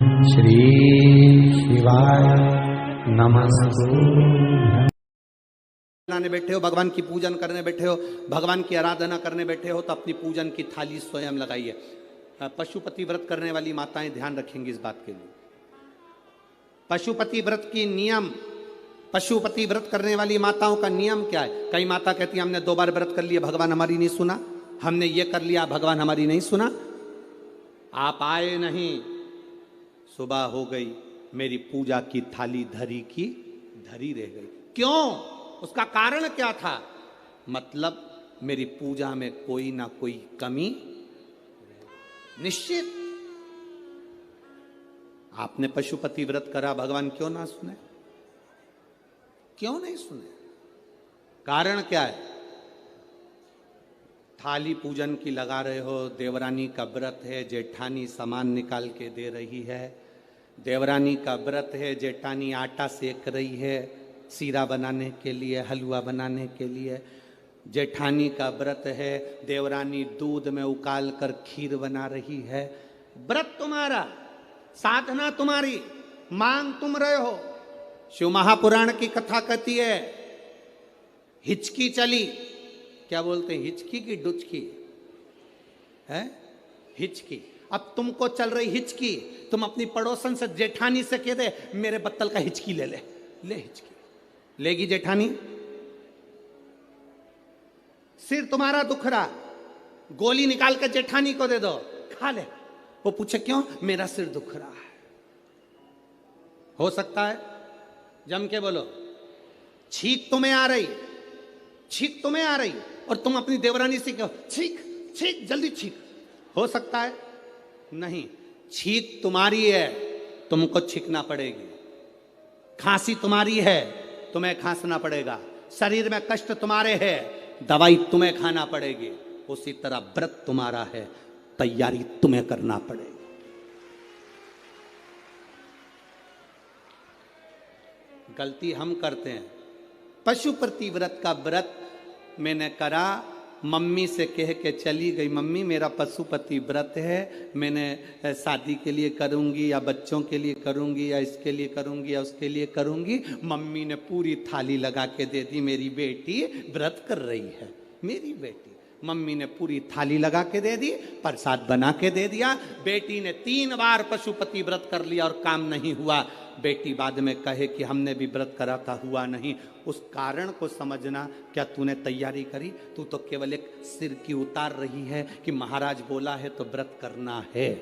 श्री शिवाय नमस्तु। बैठे हो, भगवान की पूजन करने बैठे हो, भगवान की आराधना करने बैठे हो, तो अपनी पूजन की थाली स्वयं लगाइए। पशुपति व्रत करने वाली माताएं ध्यान रखेंगी इस बात के लिए। पशुपति व्रत की नियम, पशुपति व्रत करने वाली माताओं का नियम क्या है? कई माता कहती है हमने 2 बार व्रत कर लिया, भगवान हमारी नहीं सुना, हमने ये कर लिया, भगवान हमारी नहीं सुना। आप आए नहीं, सुबह हो गई, मेरी पूजा की थाली धरी की धरी रह गई। क्यों? उसका कारण क्या था? मतलब मेरी पूजा में कोई ना कोई कमी निश्चित। आपने पशुपति व्रत करा, भगवान क्यों ना सुने? क्यों नहीं सुने? कारण क्या है? थाली पूजन की लगा रहे हो, देवरानी का व्रत है, जेठानी सामान निकाल के दे रही है, देवरानी का व्रत है, जेठानी आटा सेक रही है सीरा बनाने के लिए, हलवा बनाने के लिए, जेठानी का व्रत है, देवरानी दूध में उकाल कर खीर बना रही है। व्रत तुम्हारा, साधना तुम्हारी, मांग तुम रहे हो। शिव महापुराण की कथा कहती है, हिचकी चली, क्या बोलते हैं, हिचकी की डुचकी है, हिचकी। अब तुमको चल रही हिचकी, तुम अपनी पड़ोसन से, जेठानी से कह दे मेरे बत्तल का हिचकी ले ले, ले हिचकी, लेगी जेठानी? सिर तुम्हारा दुख रहा, गोली निकाल के जेठानी को दे दो, खा ले, वो पूछे क्यों? मेरा सिर दुख रहा है। हो सकता है? जम के बोलो। छींक तुम्हें आ रही, छींक तुम्हें आ रही, और तुम अपनी देवरानी से कहो छींक छींक जल्दी छींक। हो सकता है? नहीं। छींक तुम्हारी है, तुमको छींकना पड़ेगी। खांसी तुम्हारी है, तुम्हें खांसना पड़ेगा। शरीर में कष्ट तुम्हारे है, दवाई तुम्हें खाना पड़ेगी। उसी तरह व्रत तुम्हारा है, तैयारी तुम्हें करना पड़ेगी। गलती हम करते हैं। पशुपति व्रत का व्रत मैंने करा, मम्मी से कह के चली गई, मम्मी मेरा पशुपति व्रत है, मैंने शादी के लिए करूंगी या बच्चों के लिए करूंगी या इसके लिए करूंगी या उसके लिए करूंगी। मम्मी ने पूरी थाली लगा के दे दी, मेरी बेटी व्रत कर रही है, मेरी बेटी। मम्मी ने पूरी थाली लगा के दे दी, प्रसाद बना के दे दिया। बेटी ने 3 बार पशुपति व्रत कर लिया और काम नहीं हुआ। बेटी बाद में कहे कि हमने भी व्रत करा था, हुआ नहीं। उस कारण को समझना। क्या तूने तैयारी करी? तू तो केवल एक सिर की उतार रही है कि महाराज बोला है तो व्रत करना है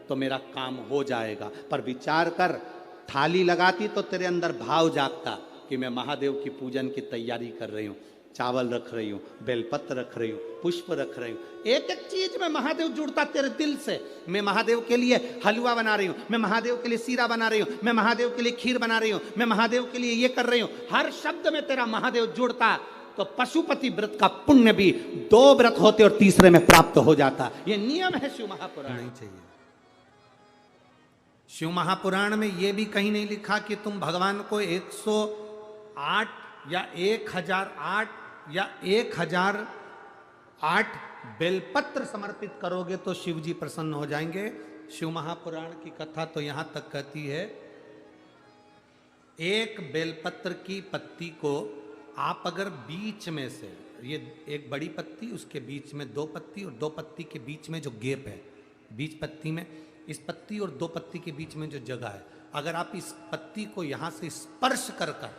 तो मेरा काम हो जाएगा। पर विचार कर, थाली लगाती तो तेरे अंदर भाव जागता कि मैं महादेव की पूजन की तैयारी कर रही हूँ, चावल रख रही हूँ, बेलपत्र रख रही हूँ, पुष्प रख रही हूँ, एक एक चीज में महादेव जुड़ता तेरे दिल से। मैं महादेव के लिए हलवा बना रही हूँ, मैं महादेव के लिए सीरा बना रही हूँ, मैं महादेव के लिए खीर बना रही हूँ, मैं महादेव के लिए ये कर रही हूँ। हर शब्द में तेरा महादेव जुड़ता, तो पशुपति व्रत का पुण्य भी 2 व्रत होते और तीसरे में प्राप्त हो जाता। ये नियम है शिव महापुराण। नहीं चाहिए। शिव महापुराण में यह भी कहीं नहीं लिखा कि तुम भगवान को 108 या 1008 या 1008 बेलपत्र समर्पित करोगे तो शिव जी प्रसन्न हो जाएंगे। शिव महापुराण की कथा तो यहां तक कहती है, एक बेलपत्र की पत्ती को आप अगर बीच में से, ये एक बड़ी पत्ती, उसके बीच में 2 पत्ती और 2 पत्ती के बीच में जो गैप है, बीच पत्ती में, इस पत्ती और 2 पत्ती के बीच में जो जगह है, अगर आप इस पत्ती को यहां से स्पर्श कर कर,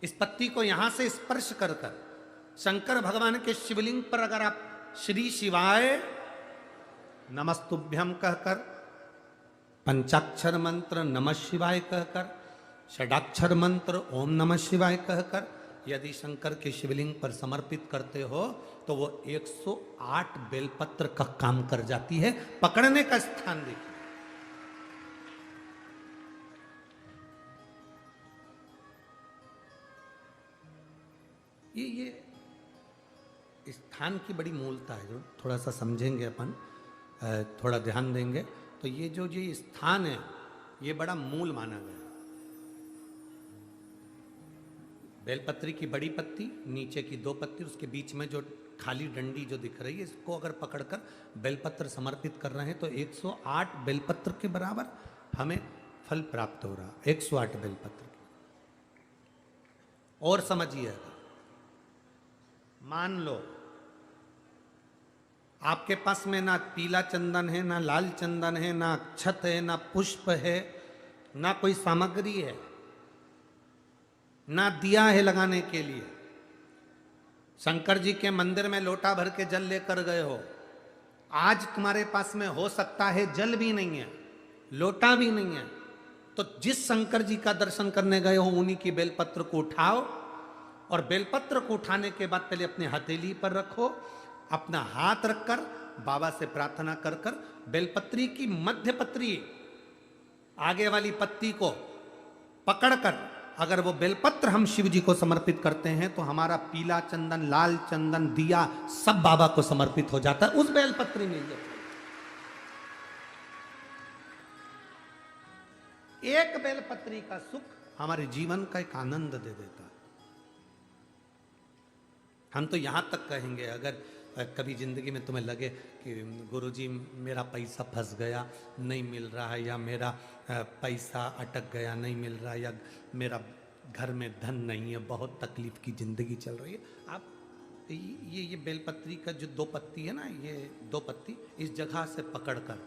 इस पत्ती को यहां से स्पर्श कर कर शंकर भगवान के शिवलिंग पर अगर आप श्री शिवाय नमस्तुभ्यम कहकर, पंचाक्षर मंत्र नमः शिवाय कहकर, षडाक्षर मंत्र ओम नमः शिवाय कहकर यदि शंकर के शिवलिंग पर समर्पित करते हो तो वो 108 बेलपत्र का काम कर जाती है। पकड़ने का स्थान देखिए, ये स्थान की बड़ी मूलता है, जो थोड़ा सा समझेंगे अपन, थोड़ा ध्यान देंगे तो ये जो ये स्थान है ये बड़ा मूल माना गया। बेलपत्री की बड़ी पत्ती, नीचे की 2 पत्ती, उसके बीच में जो खाली डंडी जो दिख रही है, इसको अगर पकड़कर बेलपत्र समर्पित कर रहे हैं तो 108 बेलपत्र के बराबर हमें फल प्राप्त हो रहा, 108 बेलपत्र। और समझिएगा, मान लो आपके पास में ना पीला चंदन है, ना लाल चंदन है, ना अक्षत है, ना पुष्प है, ना कोई सामग्री है, ना दिया है लगाने के लिए। शंकर जी के मंदिर में लोटा भर के जल लेकर गए हो, आज तुम्हारे पास में हो सकता है जल भी नहीं है, लोटा भी नहीं है, तो जिस शंकर जी का दर्शन करने गए हो उन्हीं की बेलपत्र को उठाओ, और बेलपत्र को उठाने के बाद पहले अपने हथेली पर रखो, अपना हाथ रखकर बाबा से प्रार्थना कर कर बेलपत्री की मध्य पत्री, आगे वाली पत्ती को पकड़कर अगर वो बेलपत्र हम शिव जी को समर्पित करते हैं तो हमारा पीला चंदन, लाल चंदन, दिया सब बाबा को समर्पित हो जाता है उस बेलपत्री में। एक बेलपत्री का सुख हमारे जीवन का एक आनंद दे देता है। हम तो यहां तक कहेंगे, अगर कभी जिंदगी में तुम्हें लगे कि गुरुजी मेरा पैसा फंस गया, नहीं मिल रहा है, या मेरा पैसा अटक गया, नहीं मिल रहा, या मेरा घर में धन नहीं है, बहुत तकलीफ की जिंदगी चल रही है, आप ये बेलपत्री का जो 2 पत्ती है ना, ये 2 पत्ती इस जगह से पकड़कर,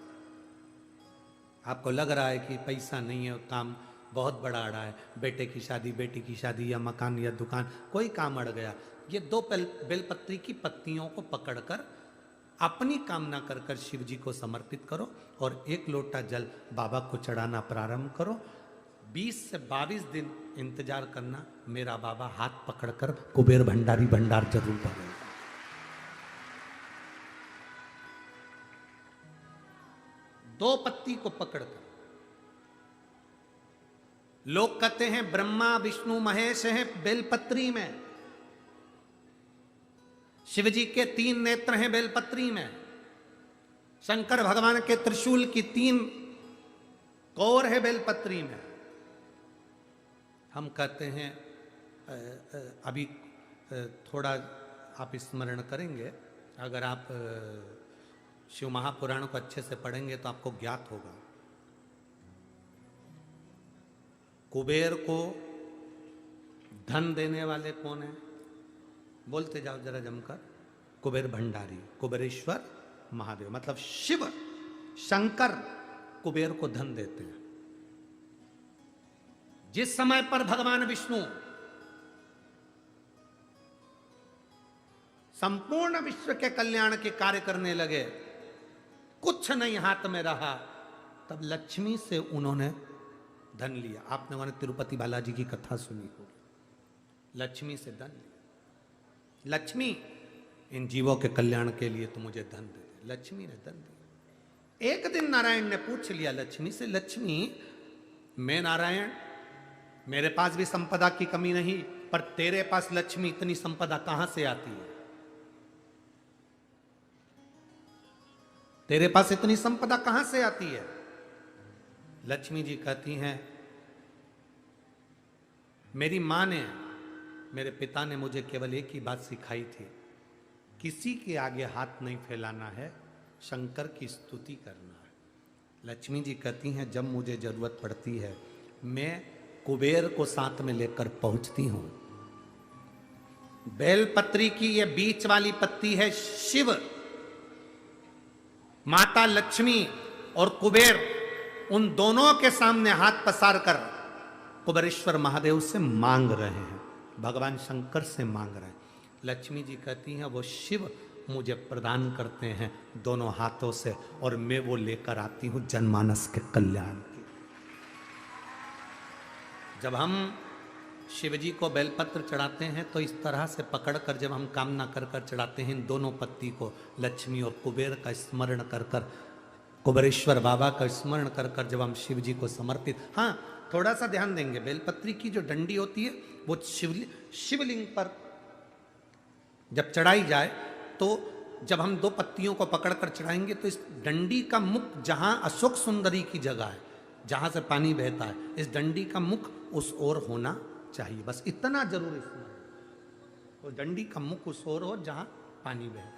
आपको लग रहा है कि पैसा नहीं है, काम बहुत बड़ा अड़ा है, बेटे की शादी, बेटी की शादी, या मकान या दुकान, कोई काम अड़ गया, ये 2 बेलपत्री की पत्तियों को पकड़कर अपनी कामना कर कर शिव जी को समर्पित करो और 1 लोटा जल बाबा को चढ़ाना प्रारंभ करो। 20 से 22 दिन इंतजार करना, मेरा बाबा हाथ पकड़कर कुबेर भंडारी भंडार जरूर भरेगा। दो पत्ती को पकड़कर, लोग कहते हैं ब्रह्मा विष्णु महेश हैं बेलपत्री में, शिव जी के 3 नेत्र हैं बेलपत्री में, शंकर भगवान के त्रिशूल की 3 कोर है बेलपत्री में। हम कहते हैं अभी थोड़ा आप स्मरण करेंगे, अगर आप शिव महापुराण को अच्छे से पढ़ेंगे तो आपको ज्ञात होगा, कुबेर को धन देने वाले कौन है? बोलते जाओ जरा जमकर, कुबेर भंडारी, कुबेरेश्वर महादेव, मतलब शिव शंकर कुबेर को धन देते हैं। जिस समय पर भगवान विष्णु संपूर्ण विश्व के कल्याण के कार्य करने लगे, कुछ नहीं हाथ में रहा, तब लक्ष्मी से उन्होंने धन लिया। आपने उन्होंने तिरुपति बालाजी की कथा सुनी होगी, लक्ष्मी से धन लिया। लक्ष्मी, इन जीवों के कल्याण के लिए तो मुझे धन दे दे। लक्ष्मी ने धन दिया। एक दिन नारायण ने पूछ लिया लक्ष्मी से, लक्ष्मी मैं नारायण, मेरे पास भी संपदा की कमी नहीं, पर तेरे पास लक्ष्मी इतनी संपदा कहां से आती है? तेरे पास इतनी संपदा कहां से आती है? लक्ष्मी जी कहती हैं, मेरी मां ने, मेरे पिता ने मुझे केवल एक ही बात सिखाई थी, किसी के आगे हाथ नहीं फैलाना है, शंकर की स्तुति करना है। लक्ष्मी जी कहती हैं, जब मुझे जरूरत पड़ती है मैं कुबेर को साथ में लेकर पहुंचती हूं। बेलपत्री की ये बीच वाली पत्ती है शिव, माता लक्ष्मी और कुबेर, उन दोनों के सामने हाथ पसार कर कुबेरेश्वर महादेव से मांग रहे हैं, भगवान शंकर से मांग रहे हैं। लक्ष्मी जी कहती हैं, वो शिव मुझे प्रदान करते हैं दोनों हाथों से, और मैं वो लेकर आती हूं जनमानस के कल्याण की। जब हम शिव जी को बेलपत्र चढ़ाते हैं तो इस तरह से पकड़कर जब हम कामना कर कर चढ़ाते हैं, इन दोनों पत्ती को लक्ष्मी और कुबेर का स्मरण कर कर, कुबेरेश्वर बाबा का स्मरण कर कर जब हम शिव जी को समर्पित, हाँ थोड़ा सा ध्यान देंगे, बेलपत्री की जो डंडी होती है वो शिवलिंग पर जब चढ़ाई जाए तो जब हम 2 पत्तियों को पकड़कर चढ़ाएंगे तो इस डंडी का मुख, जहां अशोक सुंदरी की जगह है, जहां से पानी बहता है, इस डंडी का मुख उस ओर होना चाहिए, बस इतना जरूर इसमें, तो डंडी का मुख उस ओर हो जहां पानी बह रहा है।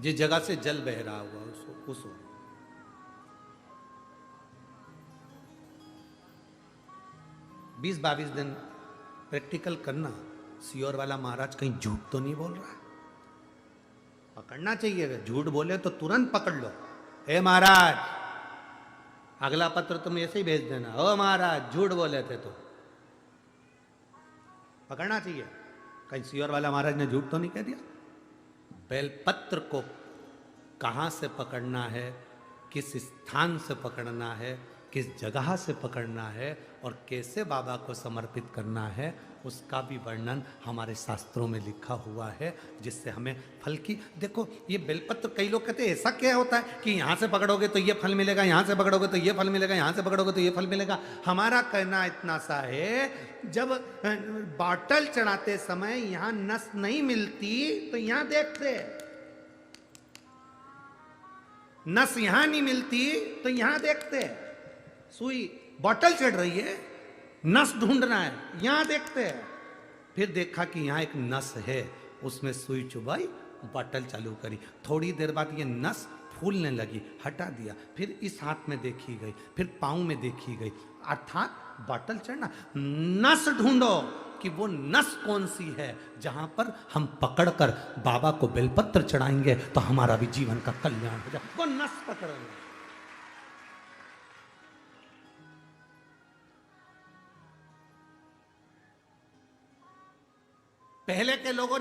जिस जगह से जल बह रहा हुआ उस 20-22 दिन प्रैक्टिकल करना। सियोर वाला महाराज कहीं झूठ तो नहीं बोल रहा है। पकड़ना चाहिए, अगर झूठ बोले तो तुरंत पकड़ लो। हे महाराज, अगला पत्र तुम ऐसे ही भेज देना, ओ महाराज झूठ बोले थे तो पकड़ना चाहिए। कहीं सियोर वाला महाराज ने झूठ तो नहीं कह दिया। बेलपत्र को कहां से पकड़ना है, किस स्थान से पकड़ना है, किस जगह से पकड़ना है और कैसे बाबा को समर्पित करना है, उसका भी वर्णन हमारे शास्त्रों में लिखा हुआ है, जिससे हमें फल की। देखो ये बेलपत्र, कई लोग कहते हैं ऐसा क्या होता है कि यहाँ से पकड़ोगे तो ये फल मिलेगा, यहाँ से पकड़ोगे तो ये फल मिलेगा, यहाँ से पकड़ोगे तो ये फल मिलेगा। हमारा कहना इतना सा है, जब बॉटल चढ़ाते समय यहाँ नस नहीं मिलती तो यहाँ देखते, नस यहाँ नहीं मिलती तो यहाँ देखते। सुई बॉटल चढ़ रही है, नस ढूंढना है, यहां देखते हैं। फिर देखा कि यहां एक नस है, उसमें सुई चुभाई, बॉटल चालू करी। थोड़ी देर बाद ये नस फूलने लगी, हटा दिया। फिर इस हाथ में देखी गई, फिर पांव में देखी गई, अर्थात बॉटल चढ़ना। नस ढूंढो कि वो नस कौन सी है जहां पर हम पकड़कर बाबा को बेलपत्र चढ़ाएंगे तो हमारा भी जीवन का कल्याण हो जाए। वो नस पकड़ना। पहले के लोगों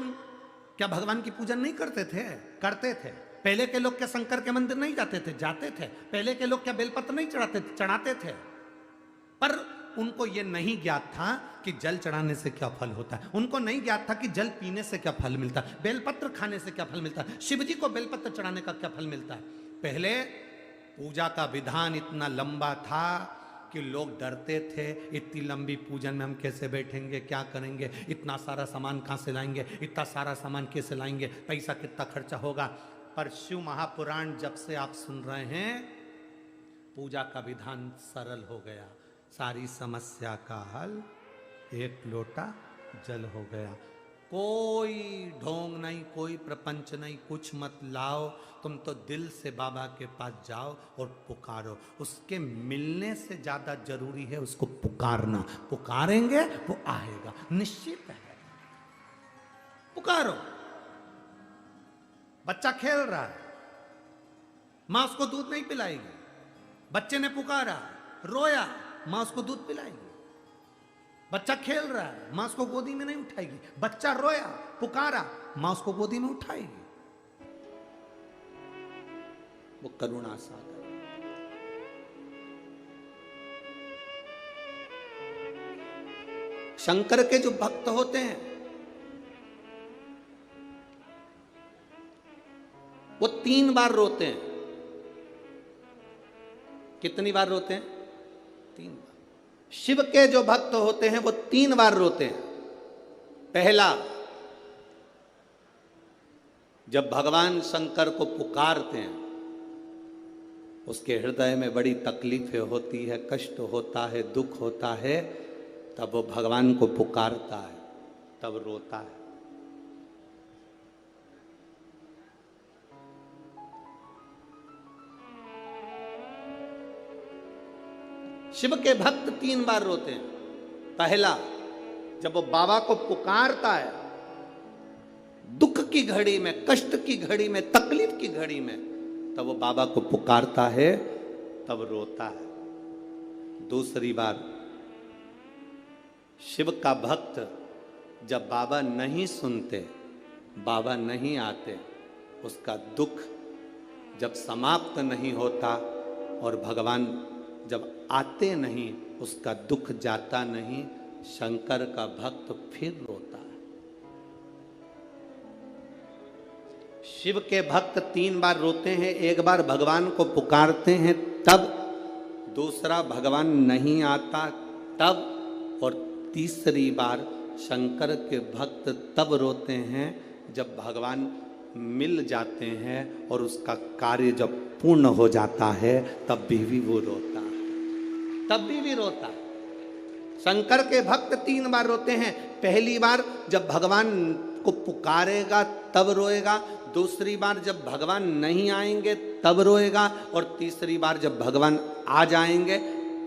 क्या भगवान की पूजन नहीं करते थे? करते थे। पहले के लोग क्या शंकर के मंदिर नहीं जाते थे? जाते थे। पहले के लोग क्या बेलपत्र नहीं चढ़ाते थे? चढ़ाते थे। पर उनको यह नहीं ज्ञात था कि जल चढ़ाने से क्या फल होता है। उनको नहीं ज्ञात था कि जल पीने से क्या फल मिलता है, बेलपत्र खाने से क्या फल मिलता है, शिव जी को बेलपत्र चढ़ाने का क्या फल मिलता है। पहले पूजा का विधान इतना लंबा था कि लोग डरते थे, इतनी लंबी पूजन में हम कैसे बैठेंगे, क्या करेंगे, इतना सारा सामान कहाँ से लाएंगे, इतना सारा सामान कैसे लाएंगे, पैसा कितना खर्चा होगा। पर शिव महापुराण जब से आप सुन रहे हैं, पूजा का विधान सरल हो गया। सारी समस्या का हल एक लोटा जल हो गया। कोई ढोंग नहीं, कोई प्रपंच नहीं, कुछ मत लाओ। तुम तो दिल से बाबा के पास जाओ और पुकारो। उसके मिलने से ज्यादा जरूरी है उसको पुकारना। पुकारेंगे वो आएगा, निश्चित है। पुकारो। बच्चा खेल रहा है, मां उसको दूध नहीं पिलाएगी। बच्चे ने पुकारा, रोया, मां उसको दूध पिलाएगी। बच्चा खेल रहा है, मां उसको गोदी में नहीं उठाएगी। बच्चा रोया, पुकारा, मां उसको गोदी में उठाएगी। वो करुणा सागर। शंकर के जो भक्त होते हैं वो 3 बार रोते हैं। कितनी बार रोते हैं? 3 बार। शिव के जो भक्त होते हैं वो 3 बार रोते हैं। पहला, जब भगवान शंकर को पुकारते हैं, उसके हृदय में बड़ी तकलीफें होती है, कष्ट होता है, दुख होता है, तब वो भगवान को पुकारता है, तब रोता है। शिव के भक्त 3 बार रोते हैं। पहला, जब वो बाबा को पुकारता है, दुख की घड़ी में, कष्ट की घड़ी में, तकलीफ की घड़ी में, तब वो बाबा को पुकारता है, तब रोता है। दूसरी बार, शिव का भक्त जब बाबा नहीं सुनते, बाबा नहीं आते, उसका दुख जब समाप्त नहीं होता और भगवान जब आते नहीं, उसका दुख जाता नहीं, शंकर का भक्त फिर रोता है। शिव के भक्त 3 बार रोते हैं। एक बार भगवान को पुकारते हैं तब, दूसरा भगवान नहीं आता तब, और तीसरी बार शंकर के भक्त तब रोते हैं जब भगवान मिल जाते हैं और उसका कार्य जब पूर्ण हो जाता है, तब भी वो रोता है। तब भी रोता है। शंकर के भक्त 3 बार रोते हैं। पहली बार जब भगवान को पुकारेगा तब रोएगा, दूसरी बार जब भगवान नहीं आएंगे तब रोएगा, और तीसरी बार जब भगवान आ जाएंगे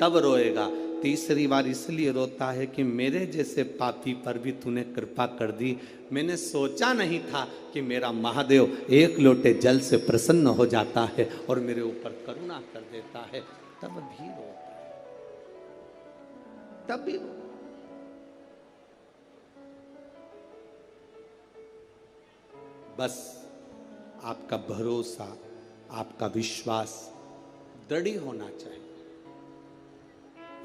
तब रोएगा। तीसरी बार इसलिए रोता है कि मेरे जैसे पापी पर भी तूने कृपा कर दी। मैंने सोचा नहीं था कि मेरा महादेव एक लोटे जल से प्रसन्न हो जाता है और मेरे ऊपर करुणा कर देता है। तब भी रोता है, तब भी बस आपका भरोसा, आपका विश्वास दृढ़ होना चाहिए।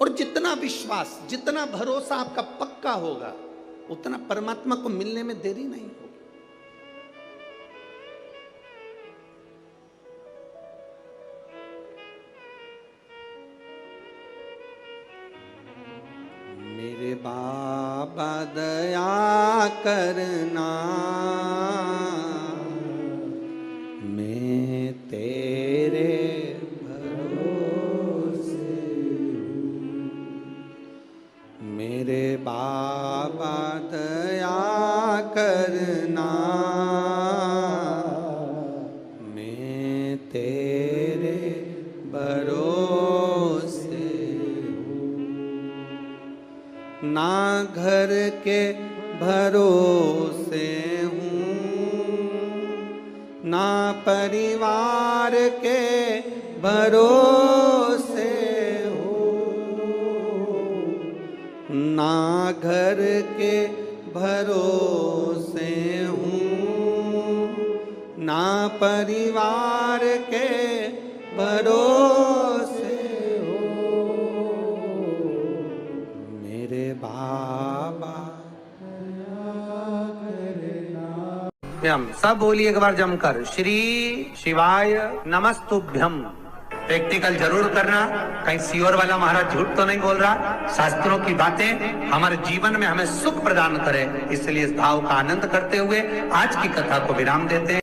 और जितना विश्वास, जितना भरोसा आपका पक्का होगा, उतना परमात्मा को मिलने में देरी नहीं होगी। मेरे बाबा दया करना, मैं तेरे भरोसे हूँ। मेरे बाबा दया करना, मैं तेरे भरोसे हूँ। ना घर के भरोसे हूँ, ना परिवार के भरोसे हूँ, ना घर के भरोसे हूँ, ना परिवार के भरोसे हूँ। मेरे बाबा हम सब बोलिए एक बार जमकर, श्री शिवाय नमस्तुभ्यम। प्रैक्टिकल जरूर करना, कहीं सियोर वाला महाराज झूठ तो नहीं बोल रहा। शास्त्रों की बातें हमारे जीवन में हमें सुख प्रदान करे, इसलिए इस भाव का आनंद करते हुए आज की कथा को विराम देते हैं।